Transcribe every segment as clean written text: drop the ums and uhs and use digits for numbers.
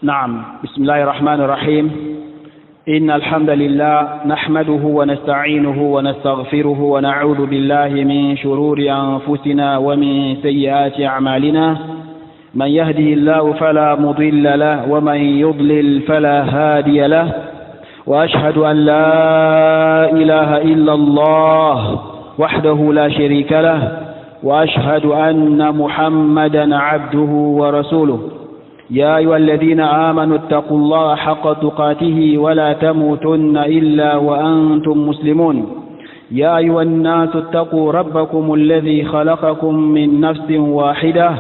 نعم بسم الله الرحمن الرحيم إن الحمد لله نحمده ونستعينه ونستغفره ونعوذ بالله من شرور أنفسنا ومن سيئات أعمالنا من يهدي الله فلا مضل له ومن يضلل فلا هادي له وأشهد أن لا إله إلا الله وحده لا شريك له وأشهد أن محمدا عبده ورسوله يا أيها الذين آمنوا اتقوا الله حق تقاته ولا تموتن إلا وأنتم مسلمون يا أيها الناس اتقوا ربكم الذي خلقكم من نفس واحدة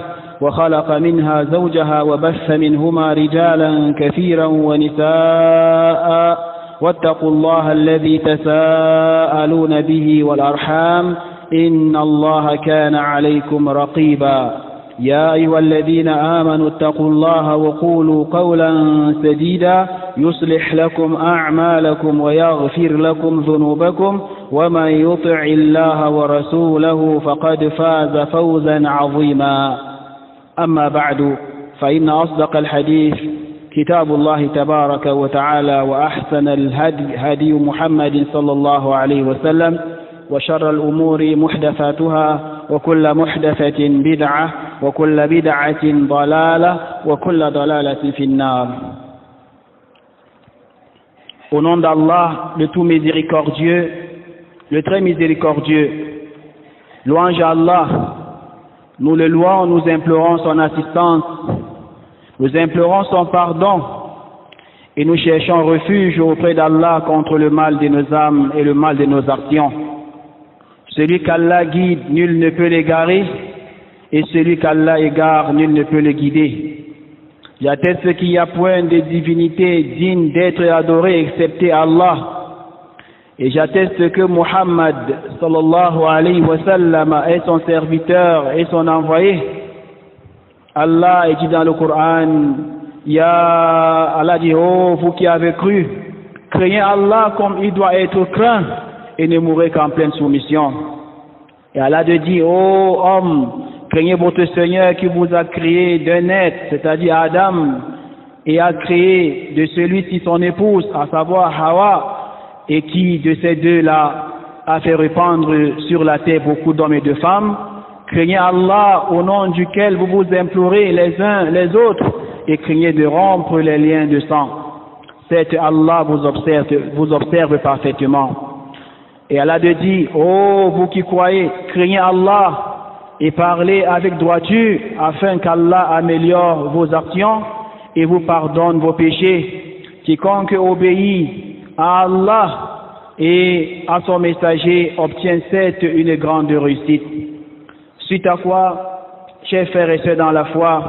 وخلق منها زوجها وبث منهما رجالا كثيرا ونساء واتقوا الله الذي تساءلون به والأرحام إن الله كان عليكم رقيبا يا أيها الذين آمنوا اتقوا الله وقولوا قولا سديدا يصلح لكم أعمالكم ويغفر لكم ذنوبكم ومن يطع الله ورسوله فقد فاز فوزا عظيما أما بعد فإن أصدق الحديث كتاب الله تبارك وتعالى وأحسن الهدي هدي محمد صلى الله عليه وسلم وشر الأمور محدثاتها وكل محدثة بدعة وكل بدعة ضلالة وكل ضلالة في النار. Au nom d'Allah, le tout miséricordieux, le très miséricordieux, louange à Allah, nous le louons, nous implorons son assistance, nous implorons son pardon et nous cherchons refuge auprès d'Allah contre le mal de nos âmes et le mal de nos actions. Celui qu'Allah guide, nul ne peut l'égarer, et celui qu'Allah égare, nul ne peut le guider. J'atteste qu'il n'y a point de divinité digne d'être adorée excepté Allah. Et j'atteste que Muhammad sallallahu alayhi wa sallam est son serviteur et son envoyé. Allah dit dans le Coran, Allah dit, oh vous qui avez cru, craignez Allah comme il doit être craint et ne mourrez qu'en pleine soumission. Et Allah dit, oh homme, craignez votre Seigneur qui vous a créé d'un être, c'est-à-dire Adam, et a créé de celui-ci son épouse, à savoir Hawa, et qui de ces deux-là a fait répandre sur la terre beaucoup d'hommes et de femmes. Craignez Allah au nom duquel vous vous implorez les uns les autres et craignez de rompre les liens de sang. C'est Allah vous observe parfaitement. Et Allah dit, oh vous qui croyez, craignez Allah et parlez avec droiture afin qu'Allah améliore vos actions et vous pardonne vos péchés. Quiconque obéit à Allah et à son messager obtient certes une grande réussite. Suite à quoi, chers frères et sœurs dans la foi,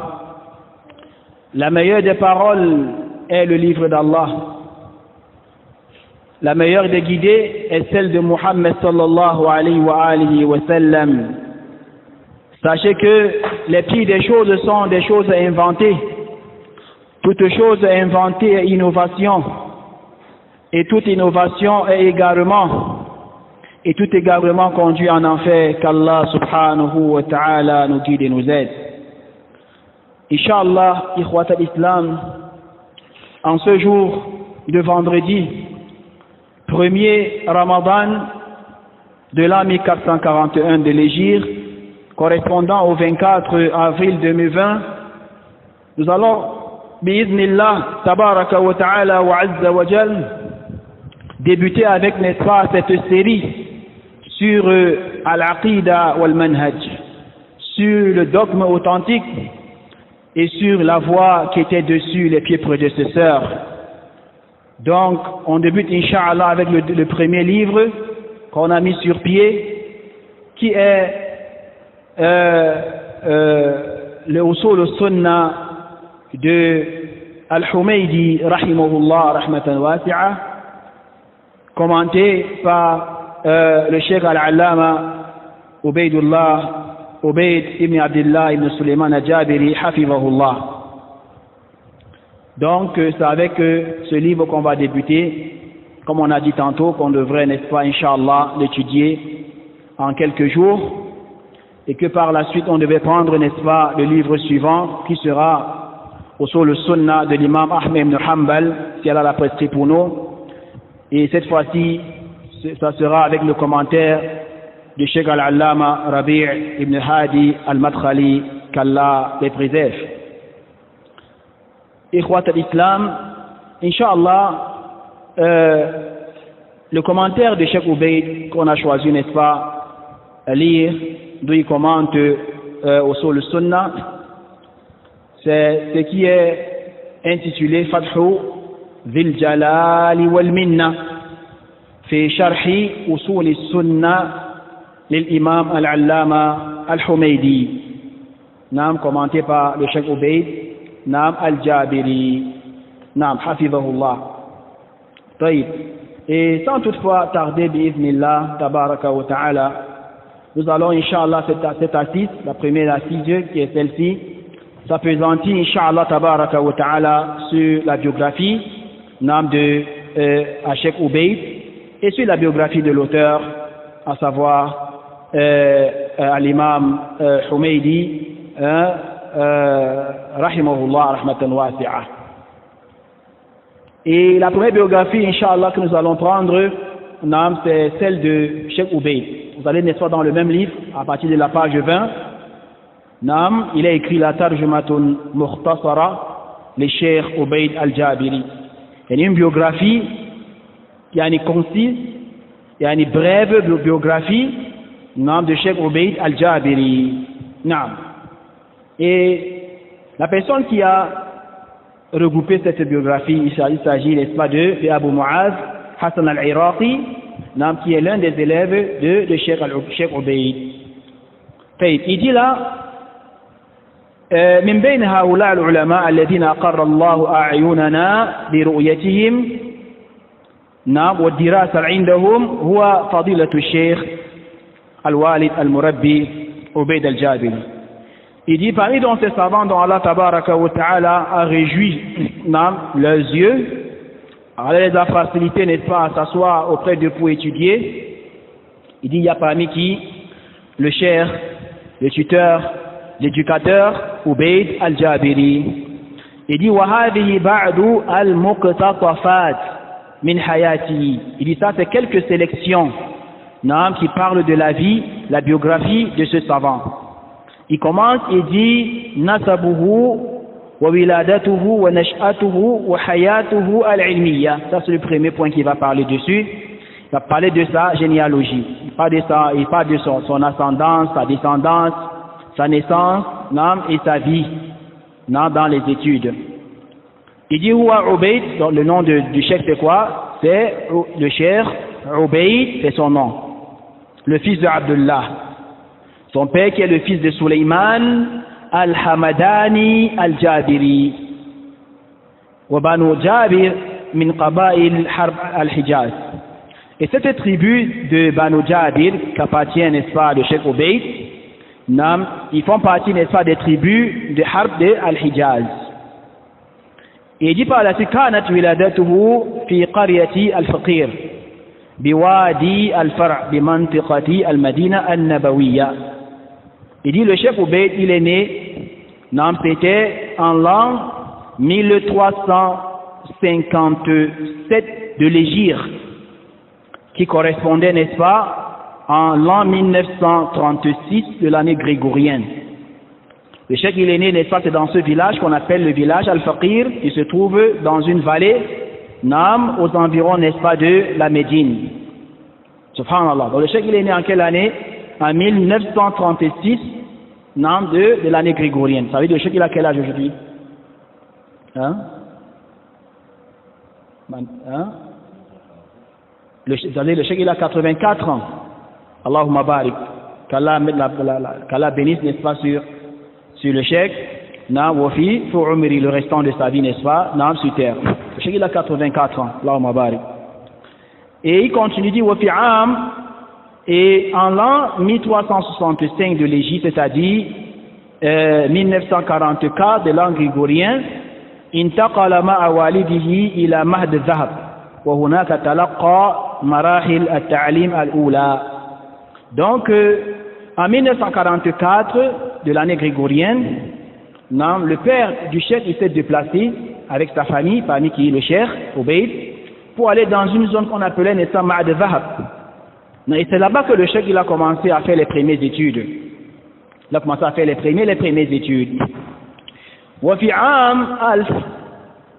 la meilleure des paroles est le livre d'Allah. La meilleure des guidées est celle de Muhammad sallallahu alayhi wa sallam. Sachez que les pires des choses sont des choses inventées. Toute chose inventée est innovation. Et toute innovation est égarement. Et tout égarement conduit en enfer. Qu'Allah subhanahu wa ta'ala nous guide et nous aide. Inch'Allah, ikhwat al-Islam, en ce jour de vendredi, 1er Ramadan de l'an 1441 de l'Hégire, correspondant au 24 avril 2020, nous allons, bi'idhnillah, tabaraka wa ta'ala wa azza wa jal, débuter avec, n'est-ce pas, cette série sur al-aqida wal-manhaj, sur le dogme authentique et sur la voie qui était dessus les pieds prédécesseurs. Donc, on débute, Inch'Allah, avec le premier livre qu'on a mis sur pied, qui est le Usul al-Sunnah de Al-Humaydi, rahimahullah, rahmatan wasi'a, commenté par le Cheikh Al-Allama Ubayd ibn Abdullah ibn Sulaiman al-Jabiri, hafizahullah. Donc, c'est avec ce livre qu'on va débuter, comme on a dit tantôt, qu'on devrait, n'est-ce pas, Inch'Allah, l'étudier en quelques jours, et que par la suite, on devait prendre, n'est-ce pas, le livre suivant, qui sera Usul al-Sunnah de l'imam Ahmed ibn Hanbal, si Allah l'a prescrit pour nous. Et cette fois-ci, ça sera avec le commentaire du Cheikh Al-Allama Rabi' ibn Hadi Al-Madkhali, qu'Allah les préserve. Ikhwat al-Islam, Inch'Allah, le commentaire de Cheikh Ubayd qu'on a choisi, n'est-ce pas, à lire, d'où il commente Usul al-Sunnah, c'est ce qui est intitulé Fathu Dhil Jalali wal Minna fi Sharhi Usul al-Sunnah l'imam Al-Allama Al-Humaydi, nam commenté par le Cheikh Ubayd nam Al-Jabiri, nam hafizahullah. Taïb. Et sans toutefois tarder, bi'idhnillah, tabaraka wa ta'ala, nous allons, Inch'Allah, cette assise, la première assise qui est celle-ci, s'appesantir, Inch'Allah, tabaraka wa ta'ala, sur la biographie, nam de Cheikh Ubayd, et sur la biographie de l'auteur, à savoir l'imam Humaydi, rahimahullah, rahmatan wasi'ah. Et la première biographie, Inch'Allah, que nous allons prendre, c'est celle de Cheikh Ubayd. Vous allez, n'est-ce pas, dans le même livre, à partir de la page 20. Il a écrit la Tarjumatun Mukhtasara, le Cheikh Ubayd Al-Jabiri. Il y a une biographie, il y a une concise, il y a une brève biographie, de Cheikh Ubayd Al-Jabiri. Et la personne qui a regroupé cette biographie, il s'agit, n'est-ce pas, de Abu Mu'az Hassan al-Iraqi, qui est l'un des élèves de Cheikh Ubayd. Il dit là, من بين هؤلاء العلماء الذين أقر الله أعيننا برؤيتهم والدراسة عندهم هو فضيلة الشيخ الوالد المربي عبيد الجابري. Il dit, parmi donc ces savants dont Allah tabaraka wa ta'ala a réjoui leurs yeux, Allah les a facilité, n'est-ce pas, à s'asseoir auprès d'eux pour étudier. Il dit, il y a parmi qui le cheikh, le tuteur, l'éducateur Ubayd al-Jabiri. Il dit, وَهَذِهِ بَعْدُ الْمُقْتَطَفَاتِ مِنْ حَيَاتِهِ. Il dit, ça c'est quelques sélections qui parlent de la vie, la biographie de ce savant. Il commence et dit nasabuhu wa wiladatuhu wa nash'atuhu wa hayatuhu al-ilmiyya. Ça c'est le premier point qu'il va parler dessus. Il va parler de sa généalogie. Il parle de son ascendance, sa descendance, sa naissance, et sa vie dans les études. Il dit huwa Ubayd, donc le nom du cheikh c'est quoi? C'est le cheikh Ubayd, c'est son nom. Le fils de Abdullah. Son père qui est le fils de Sulayman al-Hamadani al-Jabiri. Wa Banu Jabir min Qaba'il Harb al-Hijaz. Et cette tribu de Banu Jabir, qui appartient, n'est-ce pas, de Cheikh Ubayd, ils font partie, n'est-ce pas, des tribus de Harb de al-Hijaz. Et il dit par la suite, kanat wiladatuhu fi qaryati al-Faqir, biwadi al-Far' bimantiqati al-Madina al-Nabawiyya. Il dit le Cheikh Ubayd, il est né, c'était en l'an 1357 de l'Hégire, qui correspondait, n'est-ce pas, en l'an 1936 de l'année grégorienne. Le Cheikh, il est né, n'est-ce pas, c'est dans ce village qu'on appelle le village Al-Faqir, qui se trouve dans une vallée, aux environs, n'est-ce pas, de la Médine. Subhanallah. Donc le Cheikh, il est né en quelle année? En 1936, de l'année grégorienne. Ça veut dire le Cheikh, il a quel âge aujourd'hui? Le Cheikh, il a 84 ans. Allahumma barik. Qu'Allah bénisse, n'est-ce pas, sur le Cheikh, le restant de sa vie, n'est-ce pas, sur terre. Le Cheikh, il a 84 ans. Allahumma barik. Et il continue, dit, et en l'an 1365 de l'Égypte, c'est-à-dire 1944 de l'an grégorien, intaqala ma'a walidihi ila mahd al-dhahab wa hunaka talaqqa marahil at-ta'lim al-ula. Donc en 1944 de l'année grégorienne, Non, le père du cheikh, il s'est déplacé avec sa famille, parmi qui est le cheikh, Obeid, pour aller dans une zone qu'on appelait Nessa Ma'ad Vahab. Et c'est là-bas que le cheikh, il a commencé à faire les premières études. Il a commencé à faire les premières études. وفي عام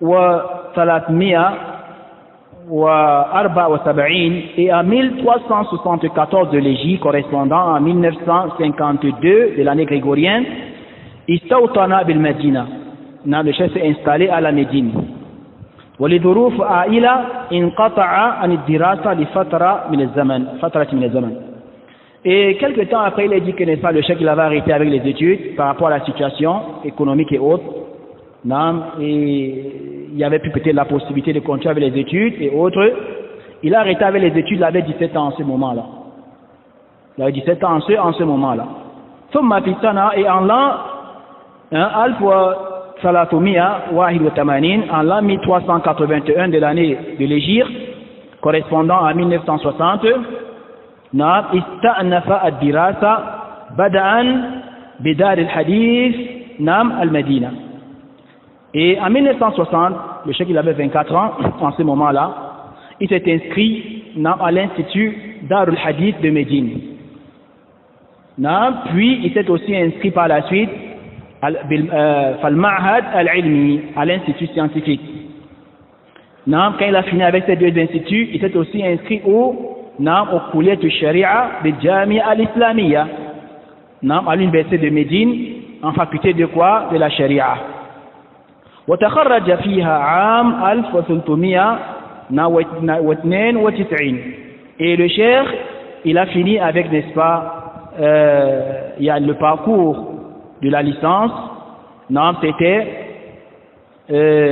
1374 et en 1374 de l'Égypte, correspondant à 1952 de l'année grégorienne, استوطن بالمدينة. Le chef s'est installé à la Médine. ولظروف عائلة انقطع عن الدراسة لفترة من الزمن. Et quelque temps après, il a dit que n'est-ce pas, le chef il avait arrêté avec les études par rapport à la situation économique et autres. Non, et il n'y avait plus peut-être la possibilité de continuer avec les études et autres. Il a arrêté avec les études, il avait 17 ans en ce moment-là. Il avait 17 ans en ce moment-là. Et en l'an 1381 de l'année de l'Hégire, correspondant à 1960, نعم استأنف الدراسة بدءا بدار الحديث نعم المدينة. Et en 1960, le cheikh il avait 24 ans en ce moment-là, il s'est inscrit à l'institut Darul Hadith de Médine. Puis il s'est aussi inscrit par la suite Al-Ma'had Al-Ilmi, à l'institut scientifique. Quand il a fini avec ces deux instituts, il s'est aussi inscrit au Kulliyat al-Sharia de Jamia al-Islamiyya, à l'université de Médine, en faculté de quoi? De la Sharia. وتخرج فيها عام 1392. Et le cheikh, il a fini avec, n'est-ce pas, il y a le parcours de la licence, c'était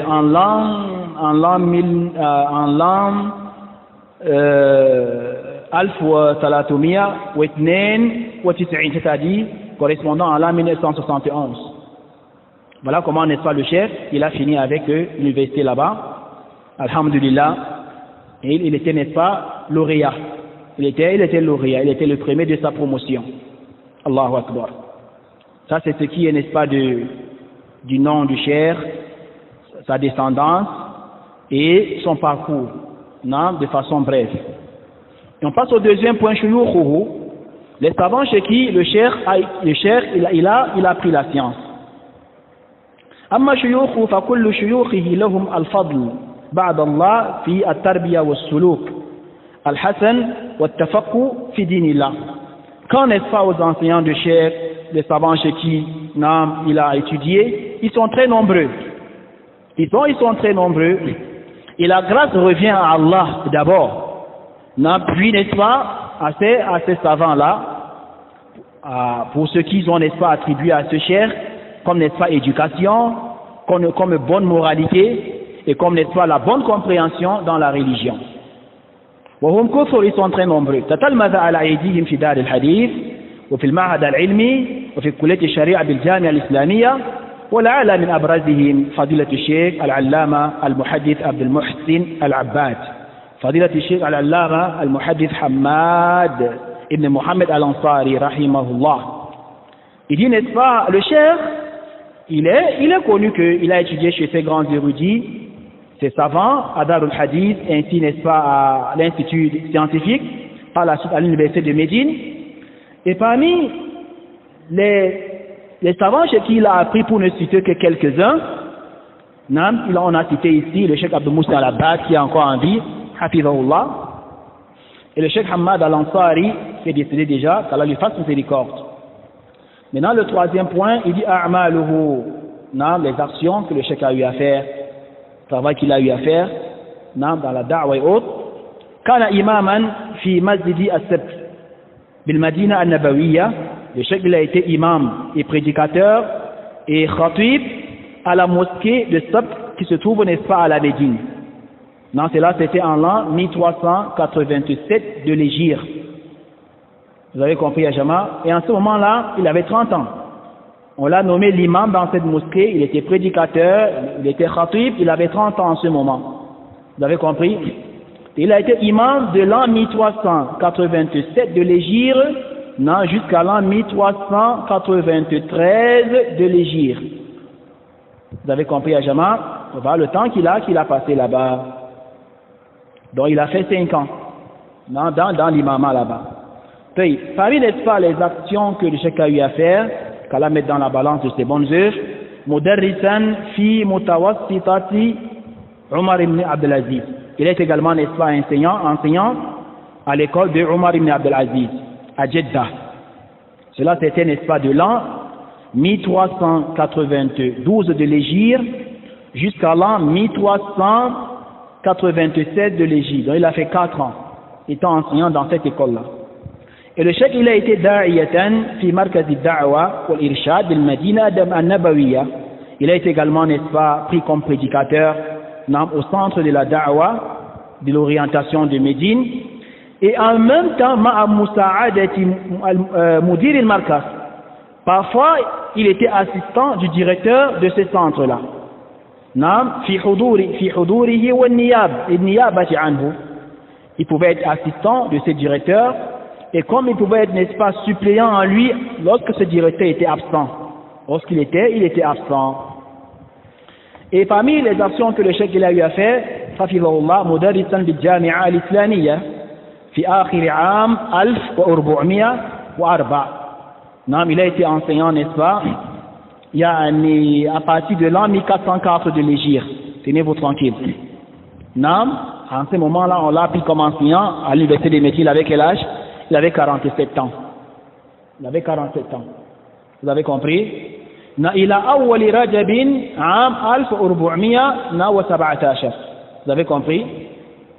en l'an 1392, c'est-à-dire correspondant à l'an 1971. Voilà comment, n'est-ce pas, le chef, il a fini avec l'université là-bas, alhamdulillah, et il était, n'est-ce pas, lauréat. Il était lauréat, il était le premier de sa promotion. Allahu Akbar. Ça, c'est ce qui est, n'est-ce pas, du nom du cheikh, sa descendance et son parcours, de façon brève. Et on passe au deuxième point, shuyukhuhu, les savants chez qui le cheikh il a pris la science. أما شيوخه فكل شيوخه لهم الفضل بعد الله في التربية والسلوك الحسن والتفقه في دين الله. Quand n'est-ce pas aux enseignants de cheikh, les savants chez qui il a étudié, ils sont très nombreux. Ils sont très nombreux. Et la grâce revient à Allah d'abord. Puis, n'est-ce pas, à ces savants-là, pour ceux qui ont, n'est-ce pas, attribué à ce cheikh, comme, n'est-ce pas, éducation, comme bonne moralité, et comme, n'est-ce pas, la bonne compréhension dans la religion. وهم كثر, ils sont très nombreux. تتلمذ على أيديهم في دار الحديث وفي المعهد العلمي وفي كلية الشريعة بالجامعة الإسلامية، ولعل من أبرزهم فضيلة الشيخ العلامة المحدث عبد المحسن العباد، فضيلة الشيخ العلامة المحدث حماد ابن محمد الأنصاري رحمه الله. Il dit, n'est-ce pas, le cheikh, il est connu qu'il a étudié chez ces grands érudits, ces savants, à Darul Hadith, ainsi, n'est-ce pas, à l'institut scientifique, par la suite à l'université de Médine. Et parmi les savants chez qui il a appris, pour ne citer que quelques-uns, on a cité ici le cheikh Abdul Moussa al-Abbad, qui est encore en vie, hafizahullah, et le cheikh Hamad al-Ansari, qui est décédé déjà, qu'Allah lui fasse miséricorde. Maintenant, le troisième point, il dit a'maluhu, les actions que le cheikh a eu à faire, le travail qu'il a eu à faire, dans la da'wa et autres. Kana imaman fi masjidi as-Sabt bil Madina an-Nabawiyya, le cheikh il a été imam et prédicateur et khatib à la mosquée de Sabt qui se trouve, n'est-ce pas, à la Médine. C'était en l'an 1387 de l'Hégire. Vous avez compris, Ajama? Et en ce moment-là, il avait 30 ans. On l'a nommé l'imam dans cette mosquée, il était prédicateur, il était khatib, il avait 30 ans en ce moment. Vous avez compris? Il a été imam de l'an 1387 de l'Hégire, jusqu'à l'an 1393 de l'Hégire. Vous avez compris, à Jama? Voilà le temps qu'il a passé là-bas. Donc il a fait 5 ans dans l'imama là-bas. Puis, parmi, n'est-ce pas, les actions que le cheikh a eu à faire, qu'Allah mette dans la balance de ses bonnes œuvres, Mudarrisan fi mutawassitati Omar ibn Abdelaziz. Il est également, n'est-ce pas, enseignant à l'école de Omar ibn Abdelaziz, à Jeddah. Cela c'était, n'est-ce pas, de l'an 1392 de l'Hégire jusqu'à l'an 1387 de l'Hégire. Donc il a fait 4 ans étant enseignant dans cette école-là. Et le cheikh, il a été da'iyatan fi markaz ad-da'wa wal irshad bil Madina an-Nabawiyya. Il a été également, n'est-ce pas, pris comme prédicateur au centre de la da'wa, de l'orientation de Médine, et en même temps ma'a musa'adati mudir al-markaz. Parfois, il était assistant du directeur de ce centre-là. Fi hudurihi wa niyabati anhu. Il pouvait être assistant de ce directeur, et comme il pouvait être, n'est-ce pas, suppléant en lui lorsque ce directeur était absent. Lorsqu'il était absent. Et parmi les actions que le cheikh il a eu à faire, Hafizahullah, mudarrisan bil jami'a al-islamiyya fi akhir 'am 1404. Il a été enseignant, n'est-ce pas, à partir de l'an 1404 de l'Hégire. Tenez-vous tranquille. En ce moment-là, on l'a pris comme enseignant à l'université des métiers. Il avait quel âge? Il avait 47 ans. Vous avez compris? إلى أول رجب عام 1417. Vous avez compris?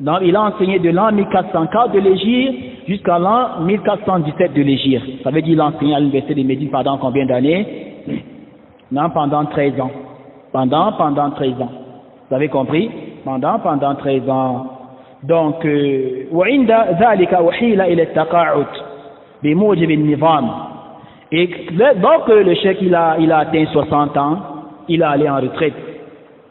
Donc, il a enseigné de l'an 1404 de l'Hégire jusqu'à l'an 1417 de l'Hégire. Ça veut dire qu'il a enseigné à l'université des Médines pendant combien d'années? Pendant 13 ans. Pendant 13 ans. Vous avez compris? Pendant 13 ans. Donc, وعند ذلك أحيل إلى التقاعد بموجب النظام. Et donc le cheikh il a atteint 60 ans, il est allé en retraite.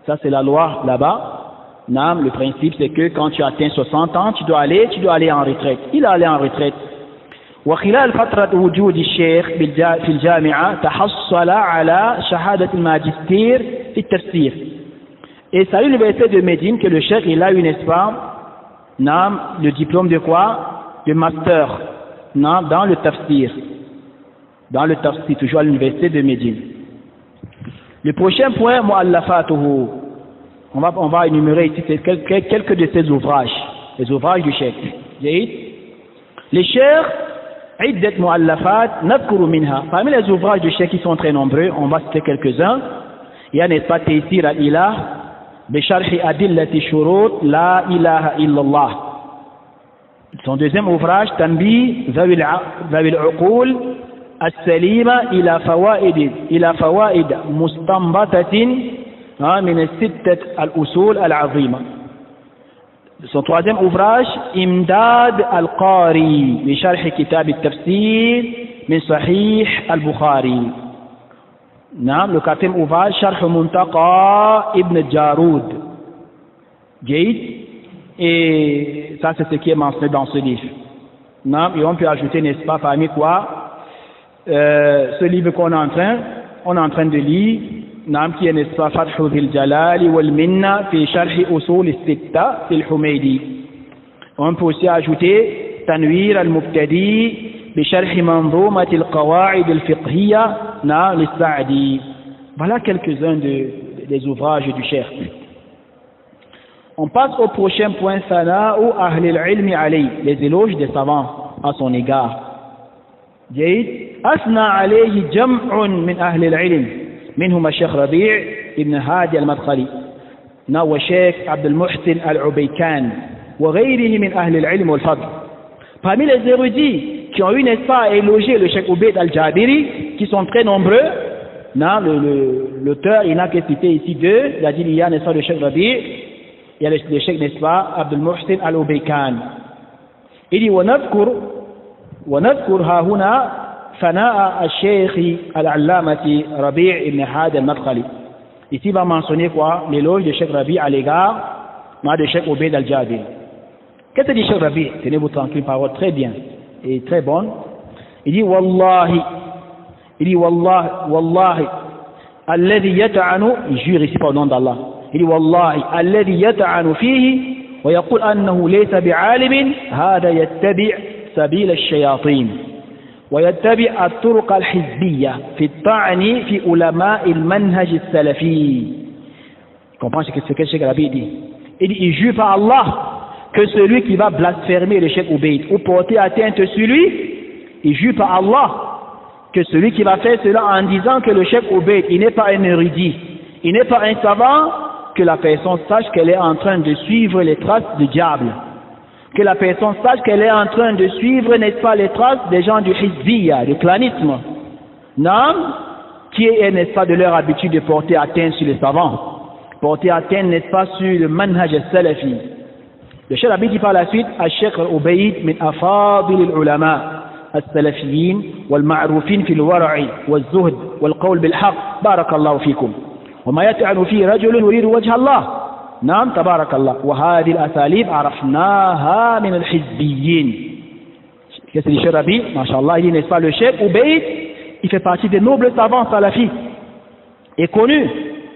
Ça c'est la loi là-bas. Le principe c'est que quand tu atteins 60 ans, tu dois aller en retraite. Il est allé en retraite. وخلال فترة وجود الشيخ في الجامعة تحصل على شهادة الماجستير في التفسير. Et c'est à l'université de Médine que le cheikh il a eu, n'est-ce pas, le diplôme de quoi? De master dans le tafsir. Dans le tafsir, toujours à l'université de Médine. Le prochain point, mu'allafatuhu. On va énumérer ici quelques de ses ouvrages, les ouvrages du cheikh. Les cheikh, iddat mu'allafat, nadhkuru minha. Parmi les ouvrages du cheikh qui sont très nombreux, on va citer quelques-uns. Il y a, n'est-ce pas, Taysir al-Ilah, Bisharhi adillati shurut, la ilaha illallah. Son deuxième ouvrage, Tanbi, Zawil uqul, السليمة إلى فوائد مستنبطة من الستة الأصول العظيمة. Son troisième ouvrage, إمداد القاري بشرح كتاب التفسير من صحيح البخاري. Le quatrième ouvrage, شرح منتقى ابن جارود. Et ça c'est ce qui est mentionné dans ce livre. Et on peut ajouter, n'est-ce pas, parmi quoi? Ce livre qu'on est en train de lire, qui est, n'est-ce pas, Fathu Dhil Jalali wal Minna fi Sharhi Usul Sitta fil Humaydi. On peut aussi ajouter Tanwir al-Mubtadi bi Sharhi Manzumat al-Qawa'id al-Fiqhiyya l'Is-Sa'di. Voilà quelques-uns des ouvrages du cheikh. On passe au prochain point, Sana'u Ahli al-Ilmi alayhi, les éloges des savants à son égard. أثنى عليه جمع من أهل العلم منهم الشيخ ربيع ابن هادي المدخلي والشيخ عبد المحسن العبيكان وغيره من أهل العلم والفضل. Parmi les érudits qui ont eu, n'est-ce pas, élogé le cheikh Ubayd al-Jabiri, qui sont très nombreux, l'auteur il n'a que cité ici deux, il a dit il y a, n'est-ce pas, le cheikh Rabi', il y a le cheikh, n'est-ce pas, Abdul Muhsin al-Ubaykan. Il dit ونذكر ها هنا ثناء الشيخ العلامة ربيع ابن هادي المدخلي. Ici va mentionner quoi? L'éloge de Cheikh Rabi' à l'égard de Cheikh Ubayd al-Jabiri. Qu'est-ce que dit Cheikh Rabi'? Tenez-vous tranquille, parole très bien et très bonne. Il dit wallahi alladhi yata'anu, il jure ici par le nom d'Allah. Il dit wallahi alladhi yata'anu fihi wa yaqul annahu laysa bi'alimin hada yattabi' sabil ash-shayatin wa yattabi' at-turuq al-hizbiyya fi at-ta'ni fi ulama al-manhaj as-salafi. Comprends ce que Cheikh Rabi dit? Il dit, il jure par Allah que celui qui va blasphémer le Cheikh Ubayd ou porter atteinte sur lui, il jure par Allah que celui qui va faire cela en disant que le Cheikh Ubayd, il n'est pas un érudit, il n'est pas un savant, que la personne sache qu'elle est en train de suivre les traces du diable, que la personne sache qu'elle est en train de suivre, n'est-ce pas, les traces des gens du hizbiyya, du clanisme, non, qui est, n'est-ce pas, de leur habitude de porter atteinte sur les savants, porter atteinte, n'est-ce pas, sur le manhaj al-salafi. Le Cheikh Rabi dit par la suite, Al-Cheikh Ubayd min afadil al-ulama السلفيين والمعروفين في الورع والزهد والقول بالحق بارك الله فيكم وما يطعن فيه رجل يريد وجه الله نعم تبارك الله وهذه الأساليب عرفناها من الحزبيين. Qu'est-ce que dit Cheikh Rabi? Masha'Allah, il dit, n'est-ce pas, le Cheikh Ubayd, il fait partie des nobles savants salafis et connu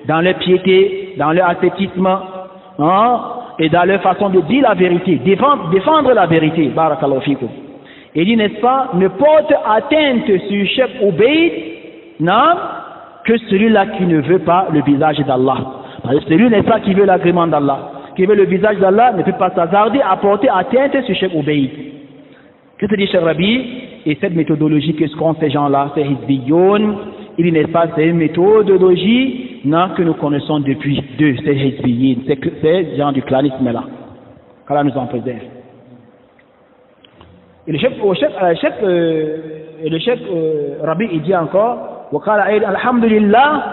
dans leur piété, dans leur ascétisme, hein, et dans leur façon de dire la vérité, défendre la vérité. Barakallahu fikum. Il dit, n'est-ce pas, ne porte atteinte sur Cheikh Ubayd, non, que celui-là qui ne veut pas le visage d'Allah. Parce que celui, n'est-ce pas, qui veut l'agrément d'Allah, qui veut le visage d'Allah, ne peut pas s'hasarder à porter atteinte sur Cheikh Ubayd. Qu'est-ce que dit Cheikh Rabi? Et cette méthodologie que ce qu'ont ces gens-là, ces hizbiyoun, il dit, n'est-ce pas, c'est une méthodologie, non, que nous connaissons depuis ces hizbiyin, ces gens du clanisme-là. Qu'Allah nous en préserve. Et le chef Rabi, il dit encore, alhamdulillah,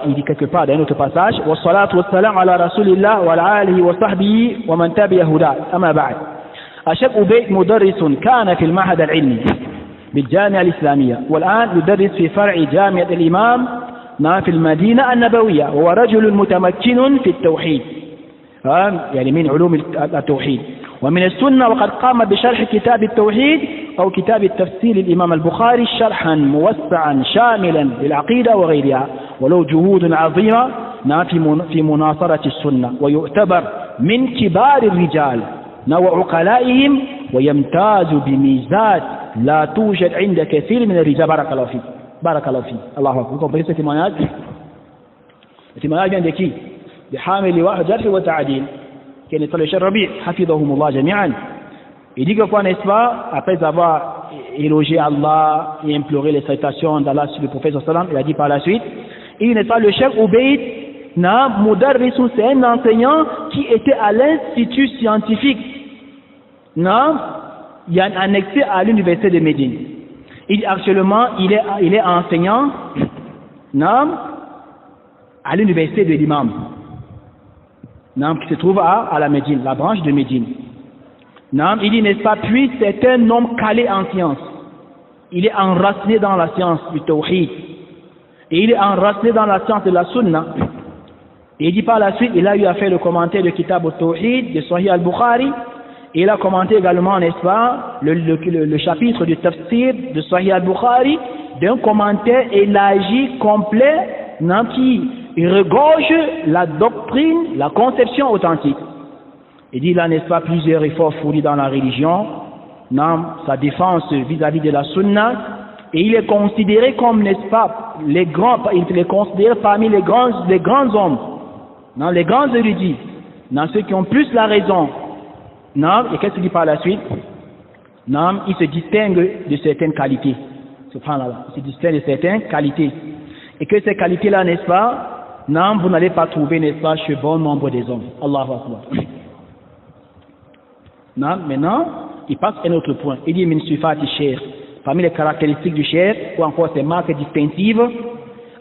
il dit quelque part dans un autre passage, wa salatu wa salam ala rasulillah wa ala alihi wa sahbihi wa man tabi'a huda, amma ba'd. الشيخ أبيد مدرس كان في المعهد العلمي بالجامعة الإسلامية والآن يدرس في فرع جامعة الإمام في المدينة النبوية وهو رجل متمكن في التوحيد يعني من علوم التوحيد ومن السنة وقد قام بشرح كتاب التوحيد أو كتاب التفسير للإمام البخاري شرحا موسعا شاملا للعقيدة وغيرها وله جهود عظيمة في مناصرة السنة ويعتبر من كبار الرجال وعقلائهم ويمتاز بميزات لا توجد عند كثير من الرجال. بارك الله فيك بارك الله فيك الله أكبر. Vous comprenez ce témoignage? Le témoignage vient de qui? De Hamil Liwa Jarh wa Ta'dil, qui est le Cheikh Rabi, hafidhahumullah jami'an. Il dit que quoi, n'est-ce pas, après avoir élogé Allah et imploré les salutations d'Allah sur le prophète sallam, il a dit par la suite, il n'est pas le Cheikh Ubayd, Mudarrisun, c'est un enseignant qui était à l'institut scientifique, non, il y a annexé à l'université de Médine. Il actuellement, il est enseignant, non, à l'université de l'imam, non, qui se trouve à la Médine, la branche de Médine. Non, il dit, n'est-ce pas, puis c'est un homme calé en science. Il est enraciné dans la science du tawhid. Et il est enraciné dans la science de la sunna. Et il dit par la suite, il a eu à faire le commentaire de Kitab al-Tawhid de Sahih al-Bukhari. Et il a commenté également, n'est-ce pas, le chapitre du tafsir de Sahih al-Bukhari, d'un commentaire élargi, complet, non, qui regorge la doctrine, la conception authentique. Il dit là, n'est-ce pas, plusieurs efforts fournis dans la religion, non, sa défense vis-à-vis de la sunna, et il est considéré comme, n'est-ce pas, il est considéré parmi les grands hommes, non, les grands érudits, non, ceux qui ont plus la raison, non, et qu'est-ce qu'il dit par la suite? Non, il se distingue de certaines qualités, subhanallah, il se distingue de certaines qualités, et que ces qualités-là, n'est-ce pas, non, vous n'allez pas trouver, n'est-ce pas, chez bon nombre des hommes. Allahu Akbar. Non, maintenant, il passe à un autre point. Il dit min sifati cheikh, parmi les caractéristiques du cheikh, ou encore ses marques distinctives,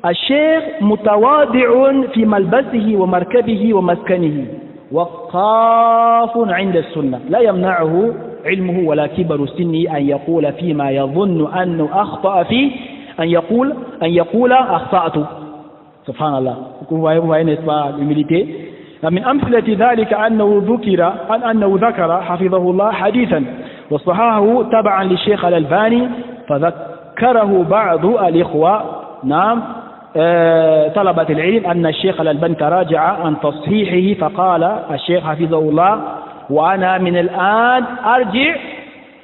الشيخ متواضع في ملبسه ومركبه ومسكنه وقاف عند السنة لا يمنعه علمه ولا كبر سنه أن يقول فيما يظن أنه أخطأ فيه أن يقول أخطأت. سبحان الله. Vous voyez, n'est-ce pas, l'humilité. من أمثلة ذلك أنه ذكر حفظه الله حديثا وصححه تبعا للشيخ الألباني فذكره بعض الإخوة نعم طلبة العلم أن الشيخ الألباني تراجع عن تصحيحه فقال الشيخ حفظه الله وأنا من الآن أرجع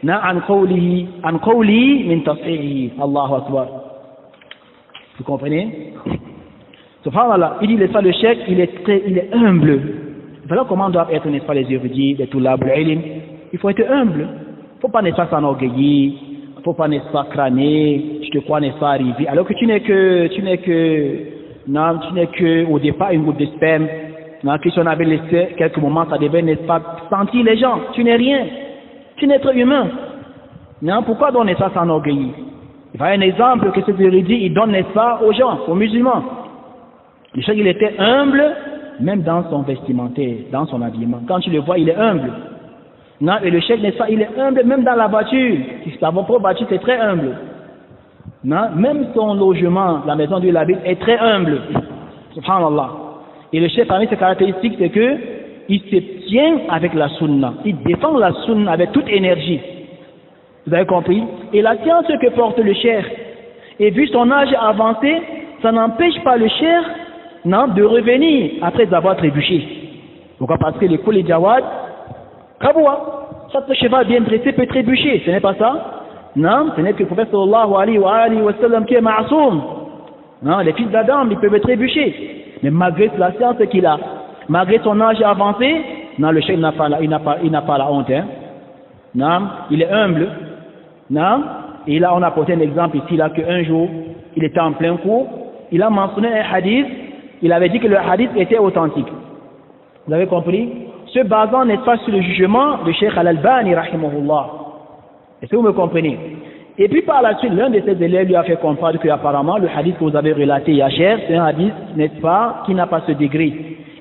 عن قولي من تصحيحه. Allahu Akbar. Vous comprenez? Subhanallah, il dit le cheikh, il est humble. Voilà comment doivent être, n'est-ce pas, les érudits, les toulab, il faut être humble. Il ne faut pas, n'est-ce pas, s'enorgueillir. Il ne faut pas, n'est-ce pas, crâner. Je te crois, n'est-ce pas, arriver. Alors que tu n'es que, au départ, une goutte de sperme. Non, que si on avait laissé quelques moments, ça devait, n'est-ce pas, sentir les gens. Tu n'es rien. Tu n'es être humain. Non, pourquoi donner ça s'enorgueillir? Il y a un exemple que cet érudit, il donne, n'est-ce pas, aux gens, aux musulmans. Le cheikh, il était humble, même dans son vestimentaire, dans son habillement. Quand tu le vois, il est humble. Non, et le cheikh, n'est-ce pas, il est humble même dans la voiture. Si sa propre voiture, c'est très humble. Non, même son logement, la maison où il habite, est très humble. Subhanallah. Et le cheikh, parmi ses caractéristiques, c'est que il se tient avec la sunna. Il défend la sunna avec toute énergie. Vous avez compris? Et la science que porte le cheikh, et vu son âge avancé, ça n'empêche pas le cheikh, non, de revenir après avoir trébuché. Pourquoi? Parce que les coups, les jawad, kaboua, chaque cheval bien dressé peut trébucher, ce n'est pas ça? Non, ce n'est que le prophète sallallahu alayhi wa sallam qui est ma'asoum. Non, les fils d'Adam, ils peuvent trébucher. Mais malgré la science qu'il a, malgré son âge avancé, non, le cheikh n'a pas la honte, hein. Non, il est humble. Non, et là on a porté un exemple ici, là, qu'un jour, il était en plein cours, il a mentionné un hadith. Il avait dit que le hadith était authentique. Vous avez compris? Se basant, n'est-ce pas, sur le jugement de Cheikh Al-Albani, rahimahullah. Est-ce que vous me comprenez? Et puis par la suite, l'un de ses élèves lui a fait comprendre que apparemment le hadith que vous avez relaté, Yacher, c'est un hadith, n'est-ce pas, qui n'a pas ce degré.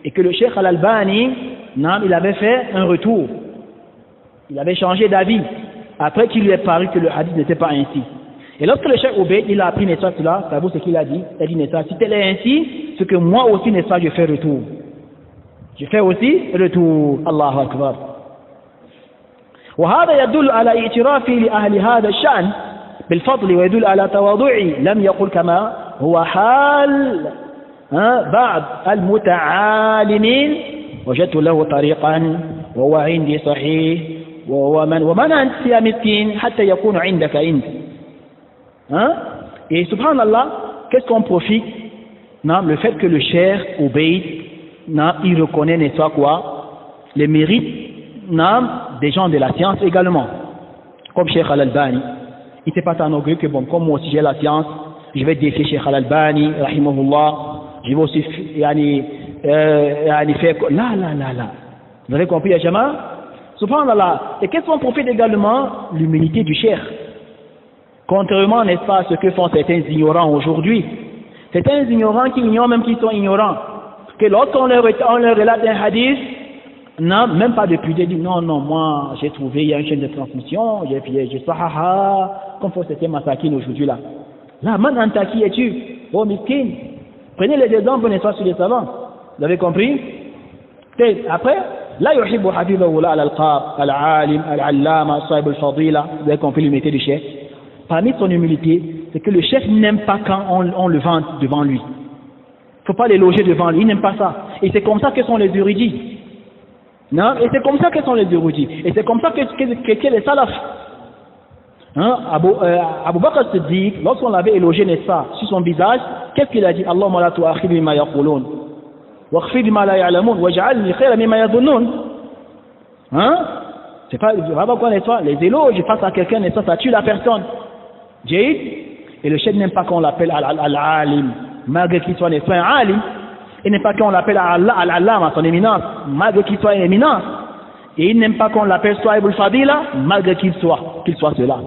Et que le Cheikh Al-Albani, non, il avait fait un retour. Il avait changé d'avis. Après qu'il lui ait paru que le hadith n'était pas ainsi. Et lorsque le cheikh Obeid, il a appris, n'est-ce pas, cela, savez-vous ce qu'il a dit? Il a dit, n'est-ce pas, si tel est ainsi, c'est que moi aussi, n'est-ce pas, je fais retour. Je fais aussi retour. Allahu Akbar. وهذا يدل على اعترافه لأهل هذا الشأن بالفضل ويدل على تواضعه لم يقل كما هو حال بعض المتعالمين وجدت له طريقا وهو عندي صحيح ومن أنت يا مسكين حتى يكون عندك أنت. Et subhanallah, qu'est-ce qu'on profite? Non, le fait que le cheikh Obeid, non, il reconnaît, n'est-ce pas quoi, les mérites, non, des gens de la science également, comme Cheikh Al-Albani. Il ne s'est pas enorgueilleux que bon, comme moi aussi j'ai la science, je vais défier Cheikh Al-Albani, rahimahullah, je vais aussi faire là. Vous avez compris, Jama? Subhanallah. Et qu'est-ce qu'on profite également? L'humilité du cheikh. Contrairement, n'est-ce pas, à ce que font certains ignorants aujourd'hui. Certains ignorants qui ignorent même qu'ils sont ignorants. Que lorsqu'on leur relate un hadith, non, même pas depuis, ils disent non, moi j'ai trouvé, il y a une chaîne de transmission, j'ai sahaha, comme faut c'était massakine aujourd'hui là. Là, man anta qui es-tu? Oh miskin. Prenez les exemples, n'est-ce pas, sur les savants. Vous avez compris? Après, la yuhibbu habibahu la al-alqab, al-alim, al-allama, sahib al-fadila. Vous avez compris l'humilité du chef. Parmi son humilité, c'est que le chef n'aime pas quand on le vante devant lui. Il ne faut pas l'éloger devant lui, il n'aime pas ça. Et c'est comme ça que sont les érudits. Non, et c'est comme ça que sont les érudits. Et c'est comme ça que les salafs. Abu Bakr Siddiq, lorsqu'on l'avait élogé, n'est-ce pas, sur son visage, qu'est-ce qu'il a dit? Allahumma la tu'akhidni bima yaqulun. Waghfir bima la ya'lamun. Waj'alni khayran mimma yadhunnun. C'est pas quoi, n'est-ce pas? Les éloges face à quelqu'un, n'est-ce pas, ça tue la personne. Jayid. Et le chef n'aime pas qu'on l'appelle al-alim, malgré qu'il soit, n'est-ce pas, un alim. Il n'aime pas qu'on l'appelle al-allam, son éminence, malgré qu'il soit une éminence. Et il n'aime pas qu'on l'appelle sahib al-fadila, malgré qu'il soit cela.